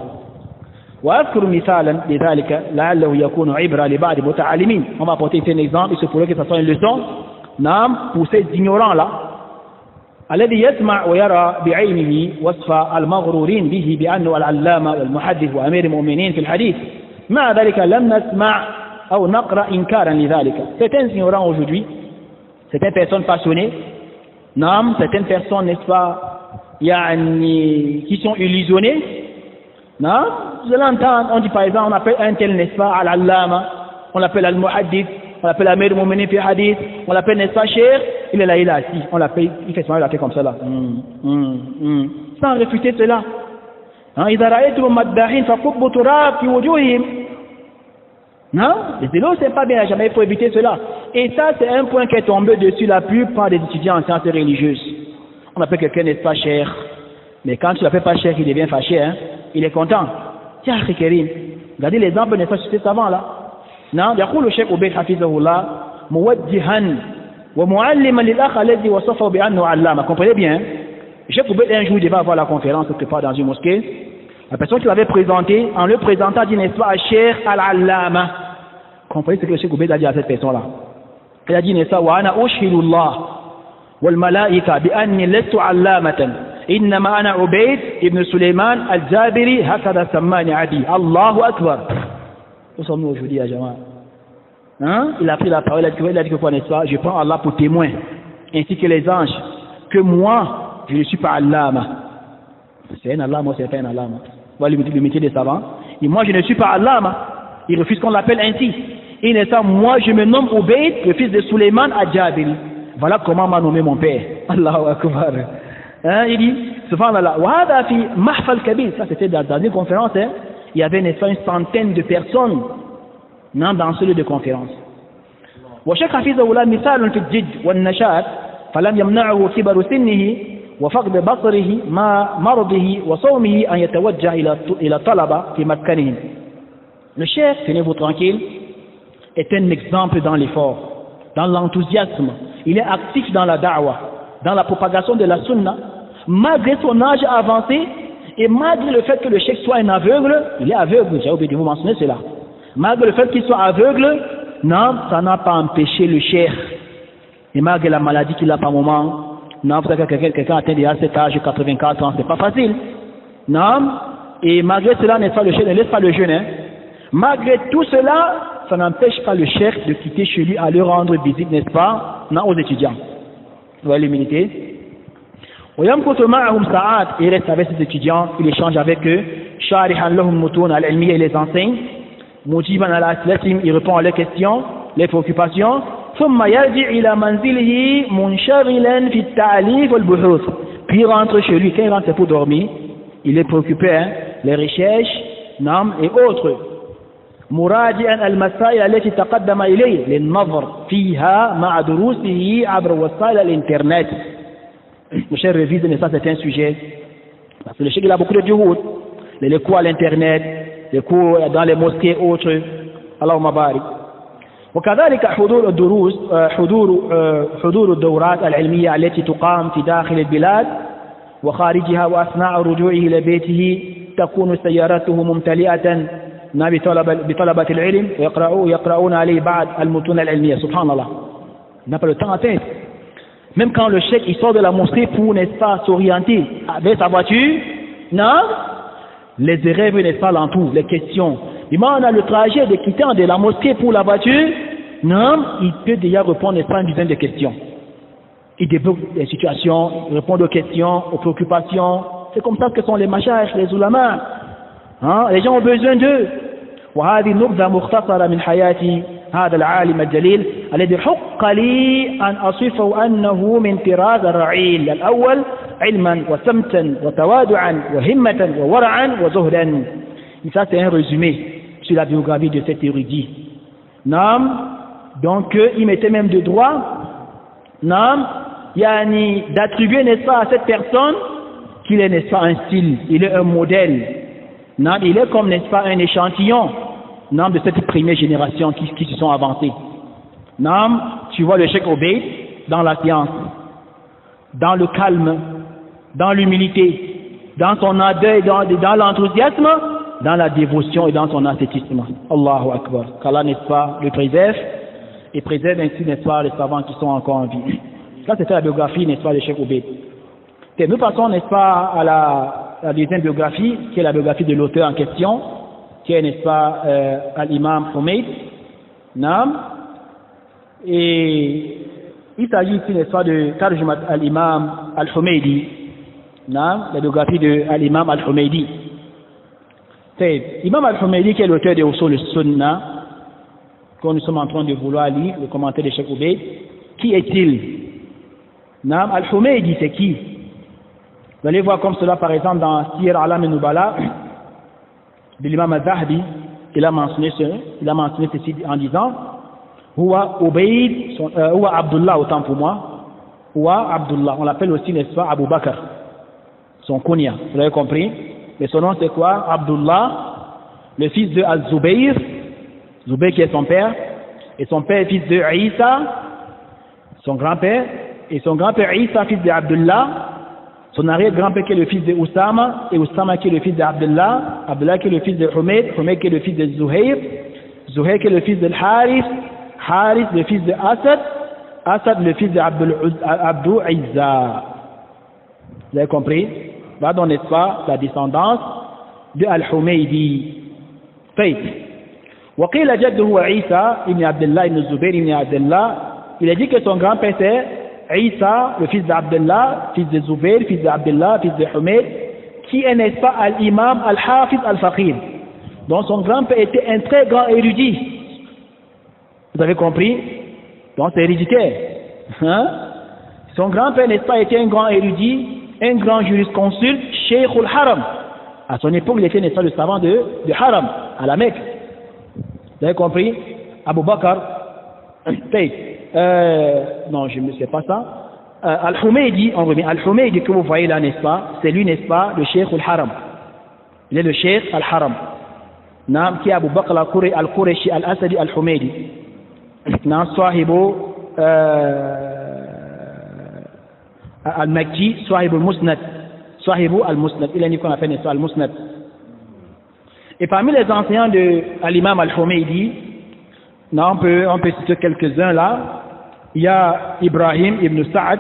وأذكر مثالا لذلك لعله يكون عبرة لبعض المتعلمين. On va apporter un exemple, il se pourrait que ça soit une leçon, pour ces ignorants là. الذي يسمع ويرى بعينه وصف المغرورين به بأنه العلامة والمحدث وأمير المؤمنين في الحديث. مع ذلك لم نسمع أو نقرأ إنكارا لذلك. Certains ignorants aujourd'hui, certaines personnes passionnées, certaines personnes, n'est-ce pas, qui sont illusionnées, vous allez entendre, on dit par exemple, on appelle un tel, n'est-ce pas, al-allama, on l'appelle Al-Muhaddith, on l'appelle Amir al-Mu'minin fi Hadith, on l'appelle n'est-ce pas Cheikh, il est là, il est assis, on l'appelle, il fait semblant, il l'a fait comme ça là. Sans réfuter cela. إذا رأيتم مداحين فكبوا تراب في وجوههم. Non, les élèves c'est pas bien, jamais il faut éviter cela. Et ça c'est un point qui est tombé dessus la plupart des étudiants en sciences religieuses. On appelle quelqu'un n'est pas cher, mais quand tu l'appelles pas cher, il devient fâché, hein. Il est content. Tiens, Kérim, regardez l'exemple n'est pas sur ces savants là. Non, يقول الشيخ أبي حفظه الله موجها ومعلما للأخ الذي وصفه بأنه علامة. Comprenez bien. Cheikh Oubed un jour il devait avoir la conférence quelque part dans une mosquée. La personne qui l'avait présenté, en le présentant, dit n'est-ce pas Cheikh Al-Allama. Comprenez ce que Cheikh Oubed a dit à cette personne-là. Il a dit n'est-ce pas Wa ana ushhidu Allah wal malaika bi anni lastu allamatan innama ana Ubayd ibn Sulaiman al-Jabiri hakada sammani adi. Allahu Akbar. Où sommes-nous aujourd'hui à Jama? Hein? Il a pris la parole, il a dit que quoi n'est-ce pas? Je prends Allah pour témoin, ainsi que les anges, que moi je ne suis pas allama. C'est un allama, c'est pas un allama. Voilà le métier des savants. Et moi, je ne suis pas allama. Il refuse qu'on l'appelle ainsi. Et n'est-ce pas, moi, je me nomme Ubayd, le fils de Suleiman al-Jabiri. Voilà comment m'a nommé mon père. Allahu Akbar. Hein, il dit, subhanallah, wa hada fi mahfal kabir. Ça, c'était dans une conférence, hein. Il y avait, n'est-ce pas, une centaine de personnes dans ce lieu de conférence. Wa shaykh hafizahullah mithalun fi al-jidd wan-nashat falam yamna'hu kibaru sinnihi وفقد بصره ما مرضه وصومه أن يتوجه إلى طلبة في مسكنهم. Le chef, tenez-vous tranquille, est un exemple dans l'effort, dans l'enthousiasme. Il est actif dans la da'wah, dans la propagation de la sunna, malgré son âge avancé et malgré le fait que le chef soit un aveugle. Il est aveugle, j'ai oublié de vous mentionner cela. Malgré le fait qu'il soit aveugle, non, ça n'a pas empêché le chef. Et malgré la maladie qu'il a par moment, non, vous savez que quelqu'un atteint déjà cet âge, 84 ans, c'est pas facile. Non, et malgré cela, n'est-ce pas, le chef ne laisse pas le jeûne, hein. Malgré tout cela, ça n'empêche pas le chef de quitter chez lui, à leur rendre visite, n'est-ce pas, non, aux étudiants. Vous voyez l'humilité. Il reste avec ses étudiants, il échange avec eux, il les enseigne, il répond à leurs questions, les préoccupations. ثم يرجع إلى منزله منشغلا في التعليف والبحوث. Puis il rentre chez lui. Quand il rentre pour dormir, il est préoccupé, hein, les recherches, normes et autres. مراجعا المسائل التي تقدم إليه للنظر فيها مع دروسه عبر وسائل الإنترنت. Le cher révise, mais ça c'est un sujet. Parce que le cher il a beaucoup de durout. Les cours à l'internet, les cours dans les mosquées et autres. Allahumma barik. وكذلك حضور الدروس حضور الدورات العلمية التي تقام في داخل البلاد وخارجها وأثناء رجوعه إلى بيته تكون سيارته ممتلئة بطلبة العلم ويقرؤون عليه بعض المتون العلمية. سبحان الله. Il n'a pas le temps à tête. Même quand le cheikh il sort de la mosquée pour, n'est-ce pas, s'orienter avec sa voiture, non, les élèves, n'est-ce pas, l'entourent, les questions. Et moi, on a le trajet de quitter de la mosquée pour la voiture, non, il peut déjà répondre, n'est-ce pas, une dizaine de questions. Il débloque les situations, il répond aux questions, aux préoccupations. C'est comme ça que sont les mashayikh, les ulama. Hein? Les gens ont besoin d'eux. وهذه نبذة مختصرة من حياة هذا العالم الجليل الذي حق لي أن أصفه أنه من طراز الرعيل الأول علما وسمتا وتوادعا وهمة وورعا وزهدا. Et ça c'est un résumé sur la biographie de cet érudit. Non, donc il mettait même de droit, non, yani d'attribuer, n'est-ce pas, à cette personne qu'il est, n'est-ce pas, un style, il est un modèle. Non, il est comme, n'est-ce pas, un échantillon, non, de cette première génération qui se sont avancés. Non, tu vois le Cheikh Obeid dans la science, dans le calme, dans l'humilité, dans son ardeur, dans l'enthousiasme, dans la dévotion et dans son ascétisme. Allahu Akbar. Qu'Allah, n'est-ce pas, le préserve et préserve ainsi, n'est-ce pas, les savants qui sont encore en vie. Ça, c'était la biographie, n'est-ce pas, de Cheikh Obeid. Et nous passons, n'est-ce pas, à la deuxième biographie, qui est la biographie de l'auteur en question, qui est, n'est-ce pas, Al-Imam Humayd. Et il s'agit ici, n'est-ce pas, de Tarjumat Al-Imam Al-Humaydi, la biographie de Al-Imam Al-Humaydi. C'est Imam Al-Humaydi qui est l'auteur de Usul al-Sunnah, que nous sommes en train de vouloir lire, le commentaire de Cheikh Ubayd. Qui est-il? Naam al-Humaydi, c'est qui? Vous allez voir comme cela par exemple dans Siyar Alam al-Nubala de l'imam al-Zahabi. Il a mentionné ceci en disant Huwa Ubayd, Huwa Abdullah, autant pour moi. Huwa Abdullah, on l'appelle aussi, n'est-ce pas, Abu Bakr, son kunya, vous avez compris? Mais son nom c'est quoi? Abdullah, le fils de Al-Zubayr, Zubayr qui est son père, et son père est fils de Isa, son grand-père, et son grand-père Isa, fils de Abdullah, son arrière-grand-père qui est le fils de Oussama, et Oussama qui est le fils d'Abdullah, Abdullah qui est le fils de Humayd, Humayd qui est le fils de Zuhair, Zuhair qui est le fils de Harith, Harith le fils de Asad, Asad le fils d'Abdou Izza. Vous avez compris? Là, donc, n'est-ce pas, la descendance de Al-Humaydi. Fait. وقيل جده عيسى ابن عبد الله ابن الزبير ابن عبد الله. Il a dit que son grand-père c'est Isa, le fils d'Abdullah, fils de Zubair, fils d'Abdullah, fils de Humayd, qui est, n'est-ce pas, al-imam al-hafiz al-faqih. Donc son grand-père était un très grand érudit. Vous avez compris? Donc c'est héréditaire. Hein? Son grand-père, n'est-ce pas, était un grand érudit, un grand jurisconsulte, Cheikh al-Haram. À son époque, il était, n'est-ce pas, le savant de Haram, à la Mecque. Vous avez compris? Abu Bakr, non, je ne sais pas ça. Al-Humaydi, on revient. Al-Humaydi que vous voyez là, n'est-ce pas? C'est lui, n'est-ce pas, le Cheikh al-Haram. Il est le Cheikh al-Haram. Nam qui est Abu Bakr al-Qurashi al-Asadi al-Humaydi. Nam Sahibu al-Makki, Sahibu al-Musnad. Sahibu al-Musnad. Il est dit qu'on appelle, n'est-ce pas, al-Musnad. Et parmi les enseignants de l'imam al-Humaydi, on peut citer quelques-uns là. Il y a Ibrahim ibn Sa'ad,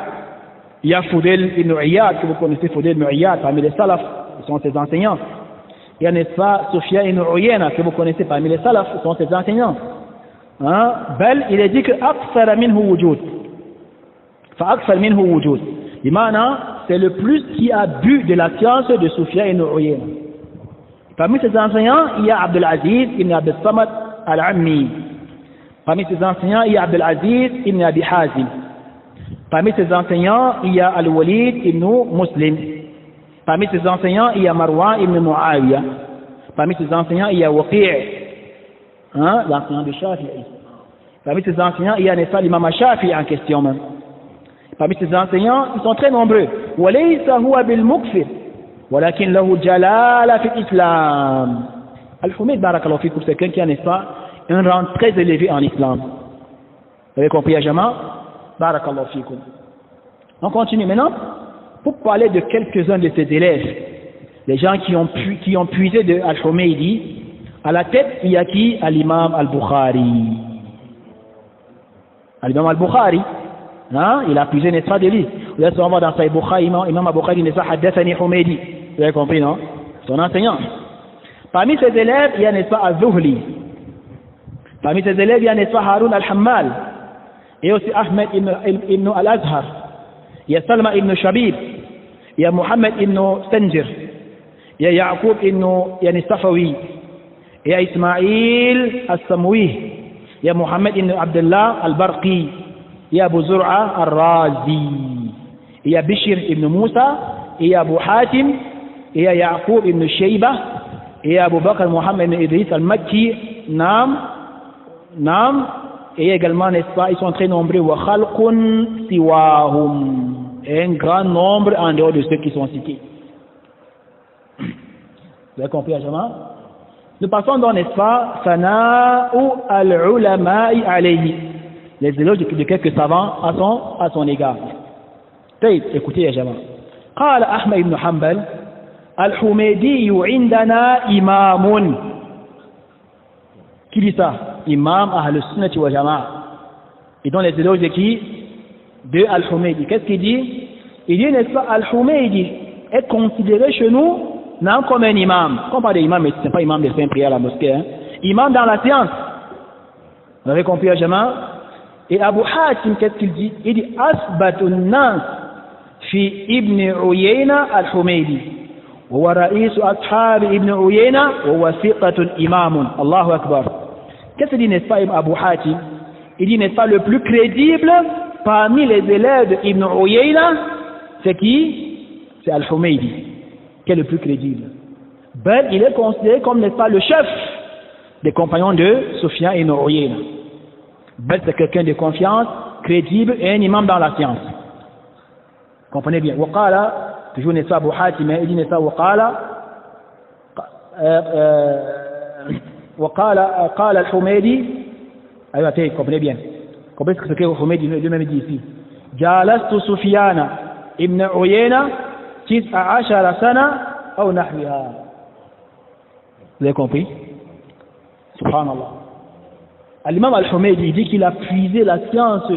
il y a Fudayl ibn Iyad, que vous connaissez Fudayl ibn Iyad, parmi les salafs, ce sont ses enseignants. Il y a, n'est-ce pas, Sufyan ibn Uyayna, que vous connaissez parmi les salafs, ce sont ses enseignants. Hein? Bel, il est dit que Akthara minhu wujud. Fa'akthar minhu wujud. Imana, c'est le plus qui a bu de la science de Sufyan ibn Uyayna. Parmi ses enseignants, il y a Abdul Aziz ibn Abdul Samad al-Ammi. Parmi ses enseignants, il y a Abdul Aziz ibn Abi Hazim. Parmi ses enseignants, il y a Al-Walid ibn Muslim. Parmi ses enseignants, il y a Marwan ibn Muawiyah. Parmi ses enseignants, il y a Waqi', hein, l'enseignant de Shafi'i. Parmi ses enseignants, il y a Nessa l'imam Shafi'i en question même. Parmi ses enseignants, ils sont très nombreux. وَلَيْسَ هُوَ بِالْمُكْفِرِ وَلَكِنْ لَهُ جَلَالَ فِي الْإِسْلَامِ. Al-Humayd, barakallahu fikum, c'est quelqu'un qui a, n'est-ce pas, un rang très élevé en islam. Vous avez compris, Ajama? Barakallahu fikum. On continue maintenant pour parler de quelques-uns de ses élèves, les gens qui ont puisé de Al-Humaydi. À la tête, il y a qui? Al-Imam Al-Bukhari. Al-Imam Al-Bukhari, hein? Il a puisé, n'est-ce pas, de lui. Vous allez savoir dans Sahih Bukhari, Imam Al-Bukhari, n'est-ce pas, Haddathani Humaydi. Vous avez compris, non? Son enseignant. Parmi ses élèves, il y a, n'est-ce pas, Al-Zuhli. Parmi ses élèves, il y a, n'est-ce pas, Haroun al-Hammal. Et aussi Ahmed ibn al-Azhar. Il y a Salma ibn Shabib. Il y a Muhammad ibn Stanjir. Il y a Yaqub ibn Safawi. Il y a Ismaïl al-Samwi. Il y a Muhammad ibn Abdullah al-Barqi. Il y a Abu Zur'a al-Razi. Il y a Bishr ibn Musa. Il y a Abu Hatim. Il y a Yaqub ibn Shayba. Il y a Abu Bakr Muhammad ibn Idris al-Makki. Nam, et également, n'est-ce pas, ils sont très nombreux, wa khalqun siwahum, et un grand nombre en dehors de ceux qui sont cités. Vous avez compris, Ajama? Nous passons donc, n'est-ce pas, sana'u al-ulama'i alayhi, les éloges de quelques savants à son égard. Écoutez, Ajama. قال أحمد بن حنبل الحميدي عندنا إمام. Qui dit ça? Imam Ahl Sunnati wa Jama'a. Et dans les éloges de qui? De Al-Humaydi. Qu'est-ce qu'il dit? Il dit, n'est-ce pas, Al-Humaydi est considéré chez nous non comme un imam. Quand on parle d'imam, mais ce n'est pas imam de faire prière à la mosquée. Hein. Imam dans la science. Vous avez compris, Jama'a? Et Abu Hatim, qu'est-ce qu'il dit? Il dit, Asbatun nas fi ibn Uyayna Al-Humaydi. وهو رئيس أصحاب ابن عيينة وهو ثقة إمام. الله أكبر. Qu'est-ce que dit, n'est-ce pas, Abu Hatim? Il dit, n'est-ce pas, le plus crédible parmi les élèves d'Ibn Uyayna, c'est qui? C'est Al-Humaydi, qui est le plus crédible. Ben, il est considéré comme, n'est-ce pas, le chef des compagnons de Sufyan ibn Uyayna. Ben, c'est quelqu'un de confiance, crédible et un imam dans la science. Comprenez bien. Waqala, toujours n'est-ce pas Abu Hatim, il dit, n'est-ce pas, Waqala, qala al-Humaydi, attendez, comprenez bien. Comprenez ce que Humaydi lui-même dit ici. Jalastu Sufyan ibn Uyayna 19 sana ou nahwiha. Vous avez compris? Subhanallah. L'imam al-Humaydi dit qu'il a puisé la science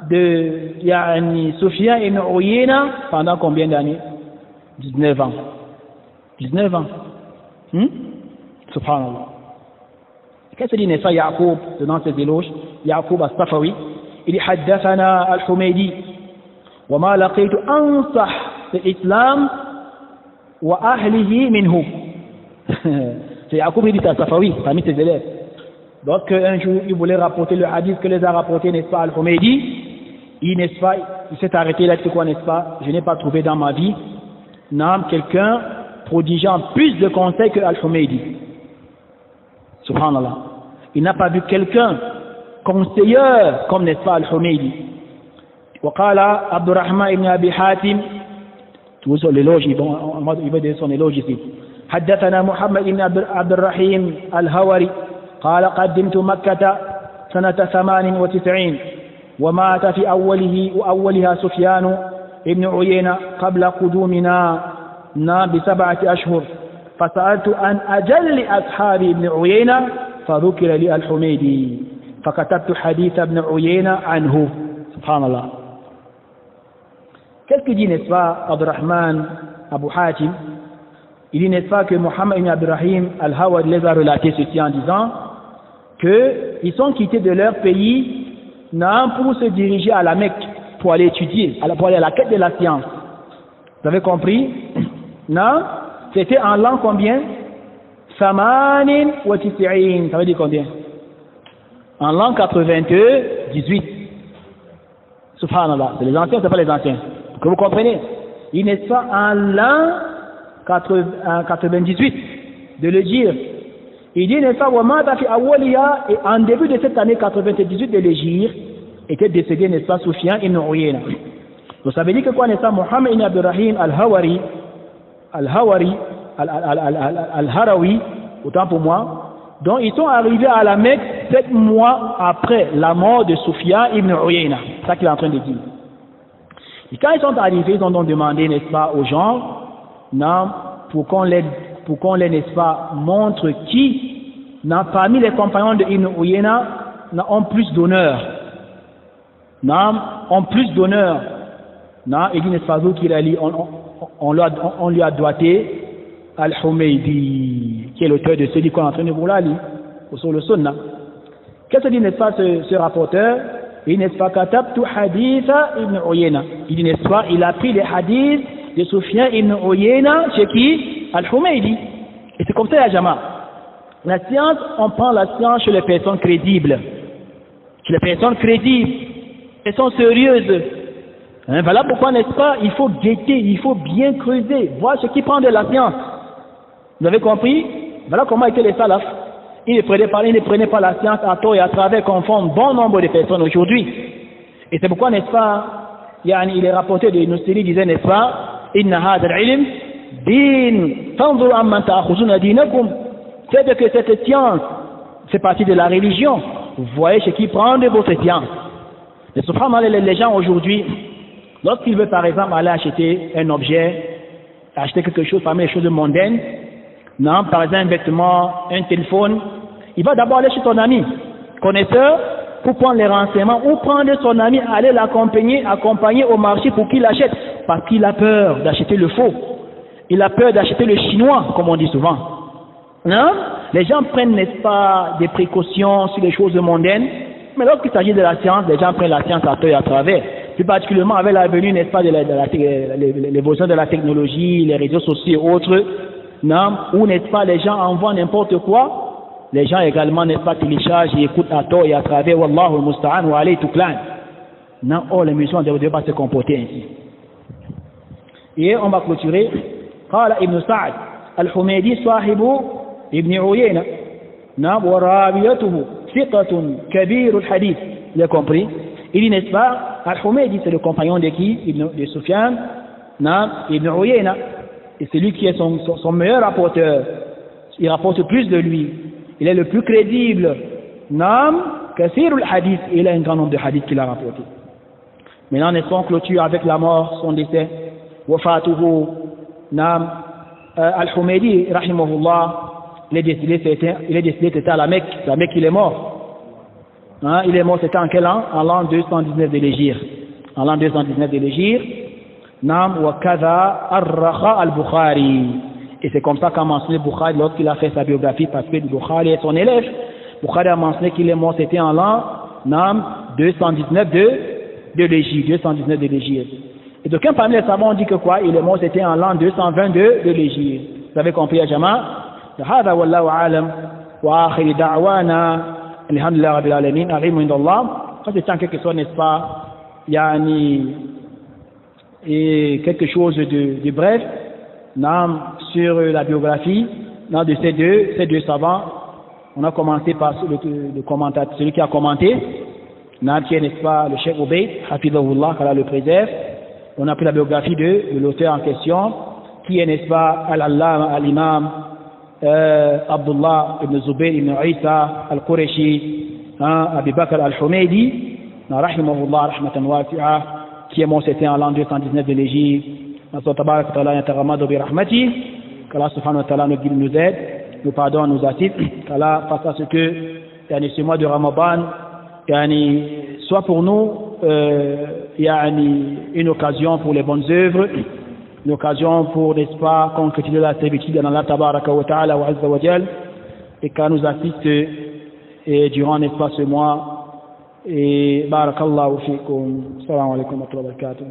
de Sufyan ibn Uyayna pendant combien d'années? 19 ans. 19 ans. Subhanallah. Qu'est-ce que dit Nessa Yaqub dans ses éloges? Yaqub al-Safawi, il dit Haddathana al-Humaydi wa ma laqitu ansah l'islam wa ahlihi minhu. C'est Yaqub, il dit al-Safawi parmi ses élèves. Donc un jour il voulait rapporter le hadith que les a rapporté, n'est-ce pas, al-Humaydi. Il s'est arrêté là, c'est quoi, n'est-ce pas? Je n'ai pas trouvé dans ma vie quelqu'un prodigeant plus de conseils que al-Humaydi. Subhanallah. Il n'a pas vu quelqu'un conseilleur comme, n'est-ce pas, al-Humaydi. Waqala Abdurrahman ibn Abi Hatim, tout sur l'éloge, il va donner son éloge ici. حدثنا محمد بن عبد الرحيم الهوري قال قدمت مكة سنة 98 ومات في أولها سفيان ابن عيينة قبل قدومنا ب7 أشهر فسألت عن أجل أصحاب ابن عيينة فذكر لي الحميدي فكتبت حديث ابن عيينة عنه. سبحان الله. Qu'est-ce que dit, n'est-ce pas, Abdurrahman Abu Hatim? Il dit, n'est-ce pas, que Mohammed ibn Abdurrahim al-Hawad les a relaté ceci en disant qu'ils sont quittés de leur pays pour se diriger à la Mecque, pour aller étudier, pour aller à la quête de la science. Vous avez compris? Non? C'était en l'an combien? Samanin wa tis'in. Ça veut dire combien? En l'an 82, 18. Subhanallah. C'est les anciens, c'est pas les anciens. Que vous comprenez? Il n'est pas en l'an 98 de le dire. Il dit, n'est-ce pas, et en début de cette année 98 de l'Égypte, était décédé, n'est-ce pas, Sufyan ibn Uyayna. Donc ça veut dire que quoi, n'est-ce pas, Mohammed ibn Abdurrahim al-Harawi, autant pour moi, donc ils sont arrivés à la Mecque 7 mois après la mort de Sufyan ibn Uyayna. C'est ça qu'il est en train de dire. Et quand ils sont arrivés, ils ont donc demandé, n'est-ce pas, aux gens, non, pour qu'on les, n'est-ce pas, montre qui, parmi les compagnons de Ibn Uyayna, ont plus d'honneur. Ont plus d'honneur. Il dit, n'est-ce pas, vous qu'il a dit, on lui a doigté Al-Humaydi, qui est l'auteur de ce livre qu'on est en train de vous lire, sur le Sunna. Qu'est-ce que dit, n'est-ce pas, ce rapporteur? Il dit, n'est-ce pas, katabtu hadith Ibn Uyayna. Il dit, n'est-ce pas, il a pris les hadiths de Sufyan ibn Uyayna chez qui? Al-Humaydi. Et c'est comme ça, ya Jama. La science, on prend la science chez les personnes crédibles. Chez les personnes crédibles. Elles sont sérieuses. Voilà pourquoi, n'est-ce pas, il faut guetter, il faut bien creuser, voir ce qui prend de la science. Vous avez compris? Voilà comment étaient les salafs. Ils ne prenaient pas la science à tort et à travers comme font bon nombre de personnes aujourd'hui. Et c'est pourquoi, n'est-ce pas, il est rapporté de Nusayri disait, n'est-ce pas, Inna hadha al-ilm din fanzur amman ta'khuzuna dinakum. C'est que cette science fait partie de la religion. Vous voyez ce qui prend de votre science. Mais subhanallah, les gens aujourd'hui, lorsqu'ils veulent par exemple aller acheter un objet, acheter quelque chose parmi les choses mondaines, par exemple un vêtement, un téléphone, il va d'abord aller chez son ami connaisseur pour prendre les renseignements ou prendre son ami, aller accompagner au marché pour qu'il achète, parce qu'il a peur d'acheter le faux, il a peur d'acheter le chinois, comme on dit souvent. Les gens prennent, n'est-ce pas, des précautions sur les choses mondaines, mais lorsqu'il s'agit de la science, les gens prennent la science à tort et à travers, plus particulièrement avec la venue, n'est-ce pas, de l'évolution de la technologie, les réseaux sociaux et autres, où, n'est-ce pas, les gens envoient n'importe quoi, les gens également, n'est-ce pas, téléchargent et écoutent à tort et à travers, Wallahu al-Musta'an wa alayhi tuklan. Non, les musulmans ne devraient pas se comporter ainsi. Et on va clôturer. قال ابن سعد الحميدي صاحب ابن عيينة نعم وراويته ثقة كبير الحديث. Vous avez compris? Il dit, n'est-ce pas, Al-Humaydi, c'est le compagnon de qui? De Sufyan, Ibn Uyayna. Et c'est lui qui est son meilleur rapporteur. Il rapporte plus de lui. Il est le plus crédible. Nam, Kathirul Hadith. Il a un grand nombre de hadiths qu'il a rapporté. Maintenant, n'est-ce pas, on clôture avec la mort, son décès. Wafatuhu, Nam, Al-Humaydi, rahimahullah, il est décédé, c'était à la Mecque. La Mecque, il est mort. Hein, il est mort, c'était en quel an? En l'an 219 de l'Hégire. En l'an 219 de l'Hégire. Nam wa kaza ar-Rakha al-Bukhari. Et c'est comme ça qu'a mentionné Bukhari lorsqu'il a fait sa biographie, parce que Bukhari est son élève. Bukhari a mentionné qu'il est mort, c'était en l'an Nam 219 de l'Hégire. 219 de l'Hégire. Et d'aucuns parmi les savants ont dit que quoi? Il est mort, c'était en l'an 222 de l'Hégire. Vous avez compris, ya Jama? هذا والله أعلم وآخر دعوانا الحمد لله رب العالمين العلم عند الله. Ça c'est en quelque sorte, n'est-ce pas, et quelque chose de bref sur la biographie de ces deux savants. On a commencé par le commentateur, celui qui a commenté, qui est, n'est-ce pas, le Cheikh Ubayd, Hafidhahullah, qu'Allah le préserve. On a pris la biographie de l'auteur en question, qui est, n'est-ce pas, Al-Allama, Al-Imam Abdullah ibn Zubayr ibn Isa al-Qurashi, Abi Bakr al-Humaydi, rahimahullah rahmatan wasi'a, qui est mort, c'était en l'an 219 de l'Hégire. Nas'Allahu tabaraka wa ta'ala yatagamadu bi rahmati, qu'Allah subhanahu wa ta'ala nous aide, nous pardonne, nous assiste, qu'Allah fasse à ce que ce mois de Ramadan soit pour nous une occasion pour les bonnes œuvres, une occasion pour, n'est-ce pas, concrétiser la servitude dans Allah tabaraka wa ta'ala wa azza wa jal, et qu'Allah nous assiste et durant, n'est-ce pas, ce mois. Et barakallahu fikum. Assalamu alaikum wa rahmatullahi wa barakatuh.